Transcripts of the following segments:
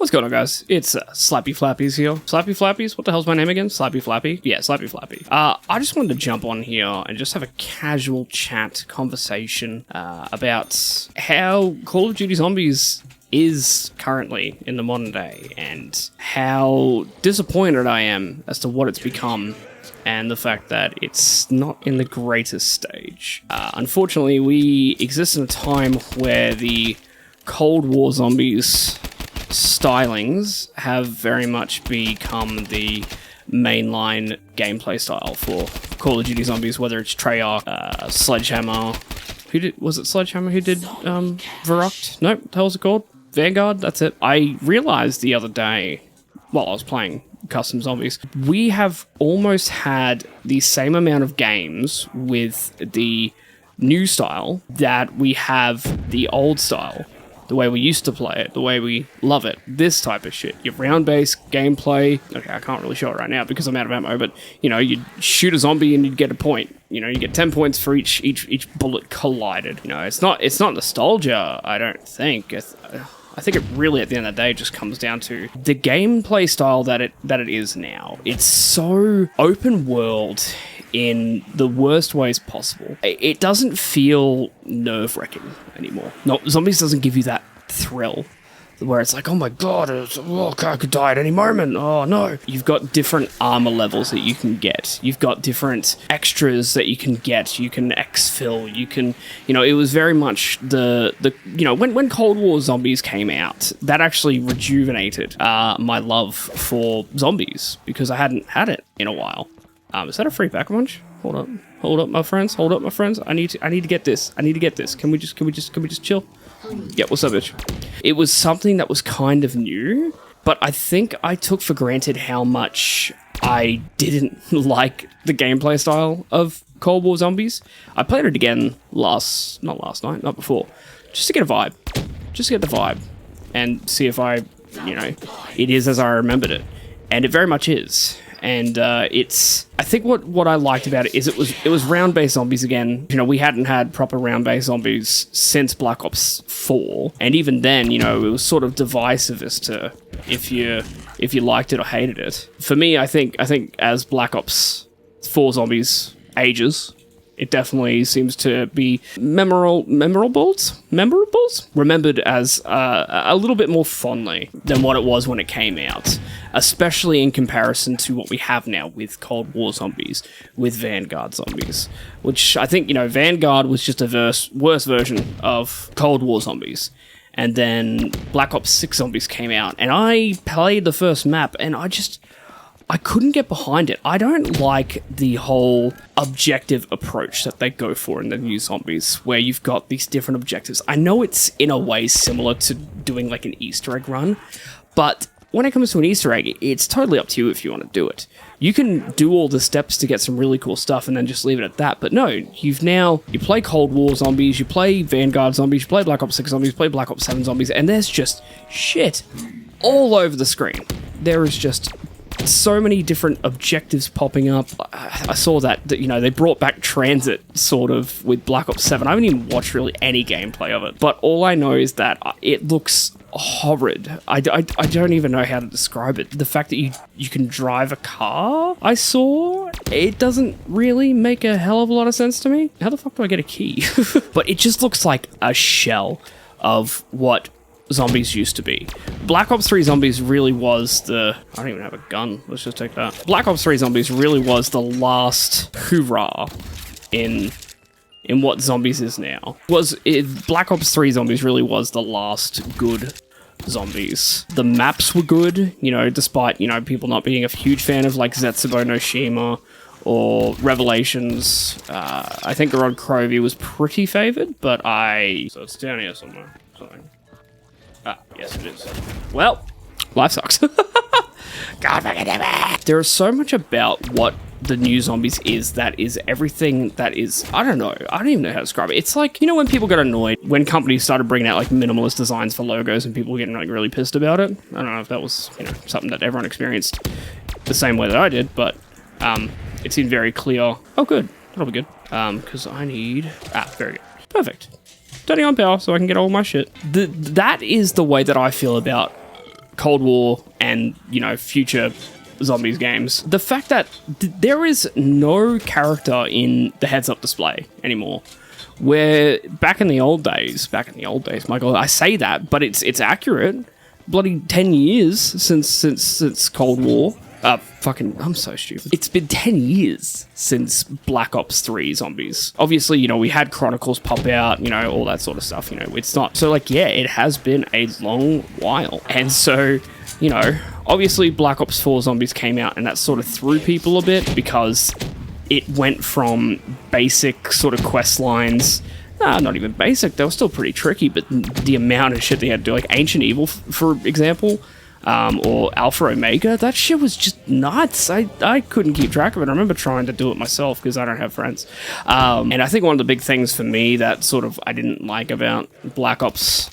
What's going on, guys? It's Slappy Flappies here. Slappy Flappies? What the hell's my name again? Slappy Flappy? Yeah, Slappy Flappy. I just wanted to jump on here and just have a casual chat conversation about how Call of Duty Zombies is currently in the modern day and how disappointed I am as to what it's become and the fact that it's not in the greatest stage. Unfortunately, we exist in a time where the Cold War zombies stylings have very much become the mainline gameplay style for Call of Duty Zombies, whether it's Treyarch, Sledgehammer. Was it Sledgehammer who did Verrucht? Nope, what the hell's it called? Vanguard? That's it. I realized the other day, while I was playing custom zombies, we have almost had the same amount of games with the new style that we have the old style. The way we used to play it, the way we love it, this type of shit. Your round-based gameplay. Okay, I can't really show it right now because I'm out of ammo, but, you know, you'd shoot a zombie and you'd get a point. You know, you get 10 points for each bullet collided. You know, it's not nostalgia, I don't think. I think it really, at the end of the day, just comes down to the gameplay style that it is now. It's so open world in the worst ways possible. It doesn't feel nerve-wracking anymore. No, Zombies doesn't give you that thrill where it's like, oh my god, I could die at any moment. Oh no. You've got different armor levels that you can get. You've got different extras that you can get. You can exfil. You can, you know, it was very much the you know, when Cold War Zombies came out, that actually rejuvenated my love for zombies because I hadn't had it in a while. Is that a free pack punch? Hold up, my friends. I need to get this. Can we just chill? Yeah, what's up, bitch? It was something that was kind of new, but I think I took for granted how much I didn't like the gameplay style of Cold War Zombies. I played it again not last night, not before, just to get a vibe, just to get the vibe, and see if it is as I remembered it, and it very much is. And I think what I liked about it is it was round-based zombies again. You know, we hadn't had proper round-based zombies since Black Ops 4, and even then, you know, it was sort of divisive as to if you liked it or hated it. For me, I think as Black Ops 4 zombies ages, it definitely seems to be remembered as a little bit more fondly than what it was when it came out, especially in comparison to what we have now with Cold War Zombies, with Vanguard Zombies, which I think, you know, Vanguard was just a worse version of Cold War Zombies. And then Black Ops 6 Zombies came out, and I played the first map, and I couldn't get behind it. I don't like the whole objective approach that they go for in the new Zombies, where you've got these different objectives. I know it's in a way similar to doing like an Easter egg run, but when it comes to an Easter egg, it's totally up to you if you want to do it. You can do all the steps to get some really cool stuff and then just leave it at that, but no, you play Cold War Zombies, you play Vanguard Zombies, you play Black Ops 6 Zombies, you play Black Ops 7 Zombies, and there's just shit all over the screen. There is just so many different objectives popping up. I saw that you know, they brought back transit sort of with Black Ops 7. I haven't even watched really any gameplay of it, but all I know is that it looks horrid. I don't even know how to describe it. The fact that you can drive a car, I saw, it doesn't really make a hell of a lot of sense to me. How the fuck do I get a key? But it just looks like a shell of what Zombies used to be. Black Ops 3 Zombies really was I don't even have a gun. Let's just take that. Black Ops 3 Zombies really was the last hoorah in what Zombies is now. Black Ops 3 Zombies really was the last good Zombies. The maps were good, you know, despite, you know, people not being a huge fan of like Zetsubo no Shima or Revelations. I think Garod Crovey was pretty favored, but so it's down here somewhere. Yes it is. Well, life sucks. God fucking damn it. There is so much about what the new Zombies is that is everything that is, I don't even know how to describe it. It's like, you know, when people got annoyed when companies started bringing out like minimalist designs for logos and people were getting like really pissed about it. I don't know if that was, you know, something that everyone experienced the same way that I did, but it seemed very clear. Oh good, that'll be good. Because I need, very good. Perfect. Turning on power so I can get all my shit. That is the way that I feel about Cold War and, you know, future zombies games, the fact that there is no character in the heads-up display anymore. Where back in the old days, Michael, I say that, but it's accurate. Bloody 10 years since Cold War. I'm so stupid. It's been 10 years since Black Ops 3 zombies. Obviously, you know, we had Chronicles pop out, you know, all that sort of stuff, you know, it's not. So, like, yeah, it has been a long while. And so, you know, obviously Black Ops 4 zombies came out and that sort of threw people a bit because it went from basic sort of quest lines. Not even basic, they were still pretty tricky, but the amount of shit they had to do, like Ancient Evil, for example, or Alpha Omega, that shit was just nuts. I couldn't keep track of it. I remember trying to do it myself because I don't have friends. And I think one of the big things for me that sort of I didn't like about Black Ops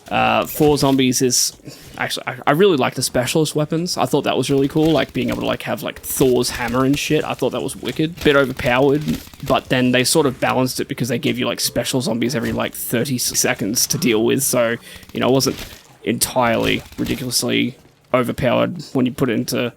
4 zombies is... Actually, I really like the specialist weapons. I thought that was really cool, like being able to like have like Thor's hammer and shit. I thought that was wicked. Bit overpowered, but then they sort of balanced it because they gave you like special zombies every like 30 seconds to deal with. So, you know, it wasn't entirely ridiculously overpowered when you put it into,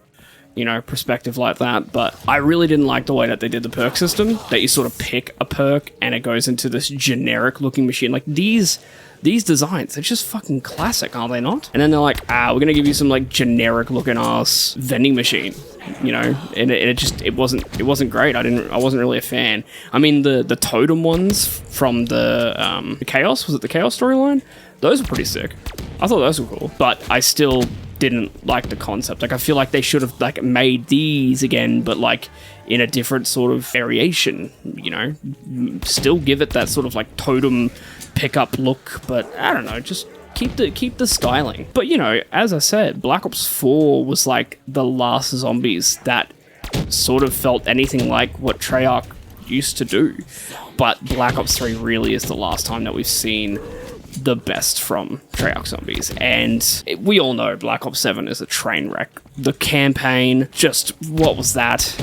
you know, perspective like that. But I really didn't like the way that they did the perk system, that you sort of pick a perk and it goes into this generic looking machine. Like these designs, they're just fucking classic, are they not? And then they're like, we're gonna give you some like generic looking ass vending machine, you know, and it wasn't great. I wasn't really a fan. I mean, the totem ones from the Chaos, was it the Chaos storyline? Those were pretty sick. I thought those were cool, but I still didn't like the concept. Like, I feel like they should have like made these again, but like in a different sort of variation, you know, still give it that sort of like totem pickup look, but I don't know, just keep the styling. But, you know, as I said, Black Ops 4 was like the last zombies that sort of felt anything like what Treyarch used to do. But Black Ops 3 really is the last time that we've seen the best from Treyarch zombies, and we all know Black Ops 7 is a train wreck. The campaign, just, what was that?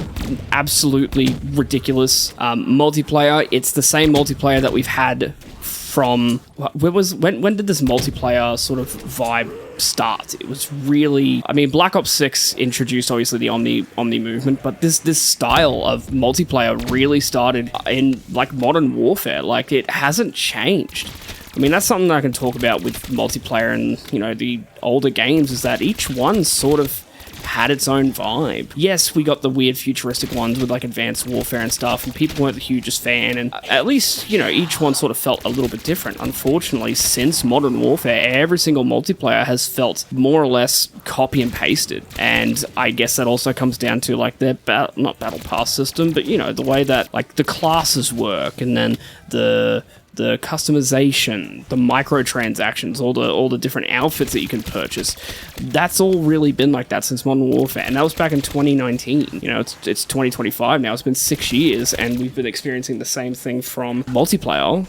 Absolutely ridiculous. Multiplayer, it's the same multiplayer that we've had from... When did this multiplayer sort of vibe start? It was really... I mean, Black Ops 6 introduced, obviously, the Omni movement, but this style of multiplayer really started in, like, Modern Warfare. Like, it hasn't changed. I mean, that's something that I can talk about with multiplayer and, you know, the older games, is that each one sort of had its own vibe. Yes, we got the weird futuristic ones with, like, Advanced Warfare and stuff, and people weren't the hugest fan, and at least, you know, each one sort of felt a little bit different. Unfortunately, since Modern Warfare, every single multiplayer has felt more or less copy and pasted, and I guess that also comes down to, like, their, not battle pass system, but, you know, the way that, like, the classes work, and then the customization, the microtransactions, all the different outfits that you can purchase. That's all really been like that since Modern Warfare, and that was back in 2019. You know, it's 2025 now. It's been 6 years, and we've been experiencing the same thing from multiplayer.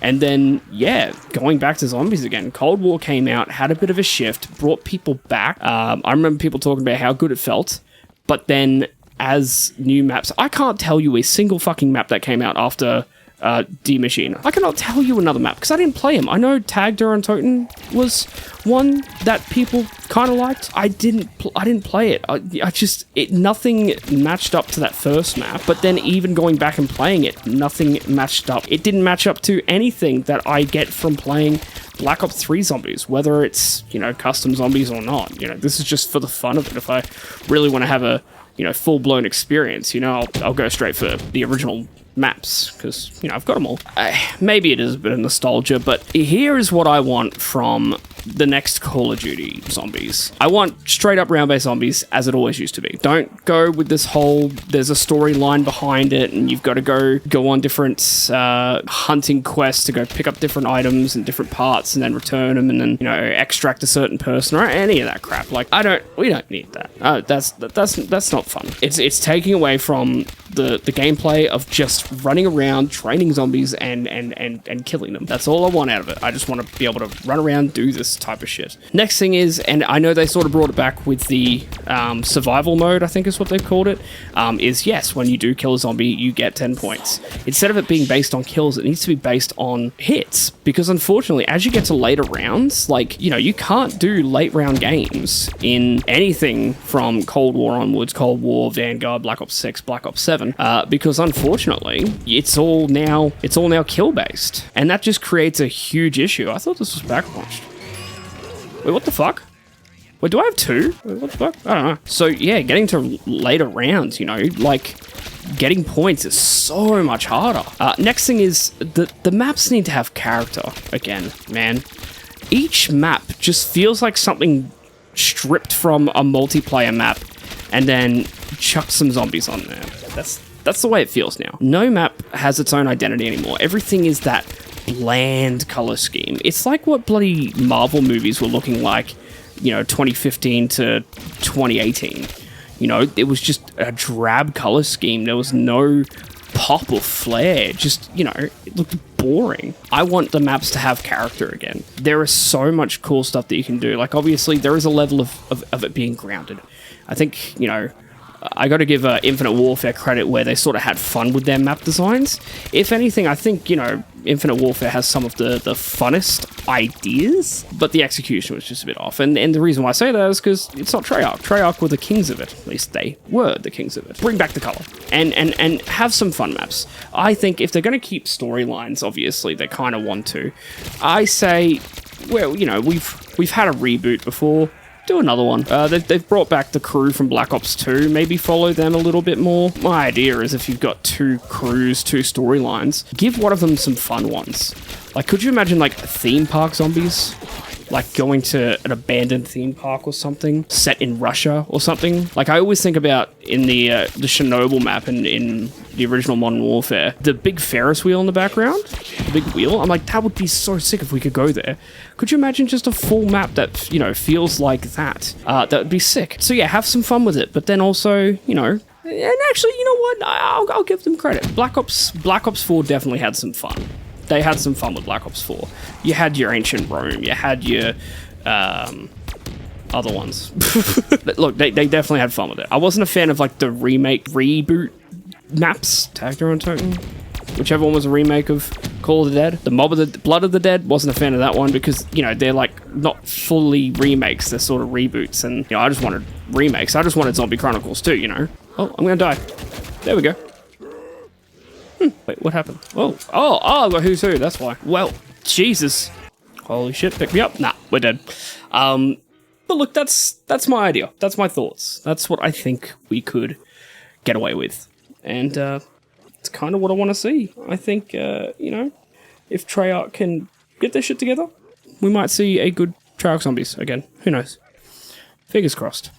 And then, yeah, going back to zombies again. Cold War came out, had a bit of a shift, brought people back. I remember people talking about how good it felt, but then as new maps, I can't tell you a single fucking map that came out after D-Machine. I cannot tell you another map because I didn't play him. I know Tag Duran Toten was one that people kind of liked. I didn't play it. I just nothing matched up to that first map. But then even going back and playing it, nothing matched up. It didn't match up to anything that I get from playing Black Ops 3 zombies, whether it's, you know, custom zombies or not. You know, this is just for the fun of it. If I really want to have a, you know, full-blown experience, you know, I'll go straight for the original maps, because, you know, I've got them all. Maybe it is a bit of nostalgia, but here is what I want from the next Call of Duty zombies. I want straight up round-based zombies as it always used to be. Don't go with this whole, there's a storyline behind it, and you've got to go on different hunting quests to go pick up different items and different parts and then return them and then, you know, extract a certain person or any of that crap. Like, we don't need that. That's not fun. It's taking away from the gameplay of just running around, training zombies, and killing them. That's all I want out of it. I just want to be able to run around, do this type of shit. Next thing is, and I know they sort of brought it back with the survival mode, I think is what they've called it, is yes, when you do kill a zombie, you get 10 points. Instead of it being based on kills, it needs to be based on hits, because unfortunately, as you get to later rounds, like, you know, you can't do late round games in anything from Cold War onwards, Cold War, Vanguard, Black Ops 6, Black Ops 7, because unfortunately, it's all now kill based, and that just creates a huge issue. I thought this was backpunched. Wait, what the fuck? Wait, do I have two? Wait, what the fuck? I don't know. So yeah, getting to later rounds, you know, like, getting points is so much harder. Next thing is, the maps need to have character again, man. Each map just feels like something stripped from a multiplayer map and then chucked some zombies on there. That's the way it feels now. No map has its own identity anymore. Everything is that bland color scheme. It's like what bloody Marvel movies were looking like, you know, 2015 to 2018. You know, it was just a drab color scheme. There was no pop or flair. Just, you know, it looked boring. I want the maps to have character again. There is so much cool stuff that you can do. Like, obviously, there is a level of it being grounded. I think, you know, I got to give Infinite Warfare credit where they sort of had fun with their map designs. If anything, I think, you know, Infinite Warfare has some of the funnest ideas, but the execution was just a bit off. And the reason why I say that is because it's not Treyarch. Treyarch were the kings of it. At least they were the kings of it. Bring back the color. And have some fun maps. I think if they're going to keep storylines, obviously, they kind of want to. I say, well, you know, we've had a reboot before. Do another one. They've brought back the crew from Black Ops 2. Maybe follow them a little bit more. My idea is if you've got two crews, two storylines, give one of them some fun ones. Like, could you imagine, like, theme park zombies? Like going to an abandoned theme park or something, set in Russia or something. Like, I always think about in the Chernobyl map in the original Modern Warfare, the big Ferris wheel in the background, the big wheel. I'm like, that would be so sick if we could go there. Could you imagine just a full map that, you know, feels like that? That would be sick. So yeah, have some fun with it, but then also, you know, and actually, you know what? I'll give them credit. Black Ops 4 definitely had some fun. They had some fun with Black Ops 4. You had your ancient Rome. You had your other ones. Look, they definitely had fun with it. I wasn't a fan of, like, the reboot maps. Tag your own token. Whichever one was a remake of Call of the Dead. The Blood of the Dead, wasn't a fan of that one because, you know, they're, like, not fully remakes. They're sort of reboots. And, you know, I just wanted remakes. I just wanted Zombie Chronicles too, you know. Oh, I'm gonna die. There we go. Wait, what happened? Oh, I got who's who, that's why. Well, Jesus. Holy shit, pick me up. Nah, we're dead. But look, that's my idea. That's my thoughts. That's what I think we could get away with. And it's kind of what I want to see. I think, you know, if Treyarch can get their shit together, we might see a good Treyarch Zombies again. Who knows? Fingers crossed.